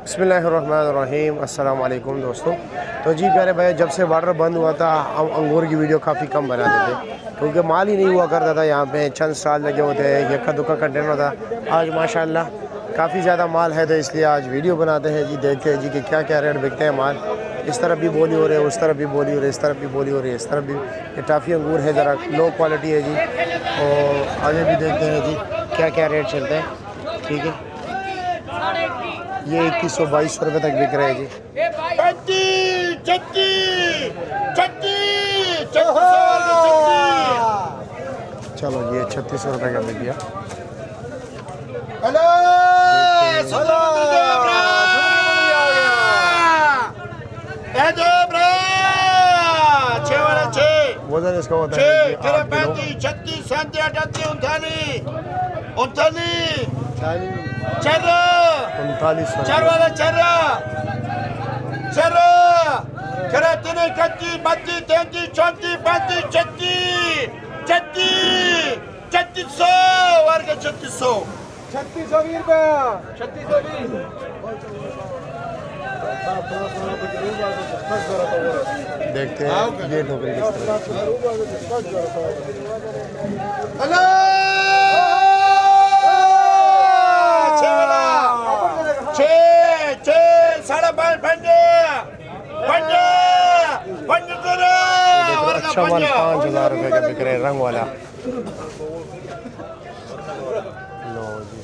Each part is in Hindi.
बिस्मिल्लाहिर्रहमानिर्रहीम अस्सलाम वालेकुम दोस्तों। तो जी प्यारे भाई, जब से वाटर बंद हुआ था हम अंगूर की वीडियो काफ़ी कम बनाते थे क्योंकि माल ही नहीं हुआ करता था। यहाँ पे चंद स्टॉल लगे होते हैं, यक्का दुक्का कंटेनर होता। आज माशाल्लाह काफ़ी ज़्यादा माल है, तो इसलिए आज वीडियो बनाते हैं जी। देखते हैं जी कि क्या क्या रेट बिकते हैं माल। इस तरफ भी बोली हो रही है, उस तरफ भी बोली हो रही है, इस तरफ भी बोली हो रही है, इस तरफ भी। ये टाफ़ी अंगूर है, ज़रा लो क्वालिटी है जी। और आगे भी देखते हैं जी क्या क्या रेट चलते हैं। ठीक है, ये 2100-2200 रुपये तक बिक रहे हैं जी। चलो ये 3600 रुपये का बिक गया। वजन इसका होता है 8 kilo. 36 37 38 39 3900 Cervada cerra, cerra, cerra tini kati bati tenti chanti bati chatti, chatti, 3600 warga 3600. 3620 रुपया 3620 देखते हैं ये टोकरी किस तरह। Hello. अच्छा माल 5000 रुपये का बिक रहे, रंग वाला। लो जी,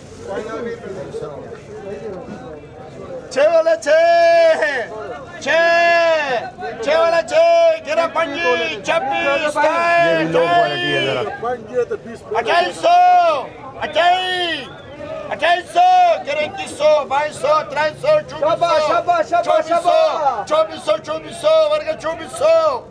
छे वाला छे वाला छे गिरा पंजी 26 ये भी लो क्वालिटी है ज़रा। 2800 गिरा 2100 2200 2300 2400 वर्ग 2400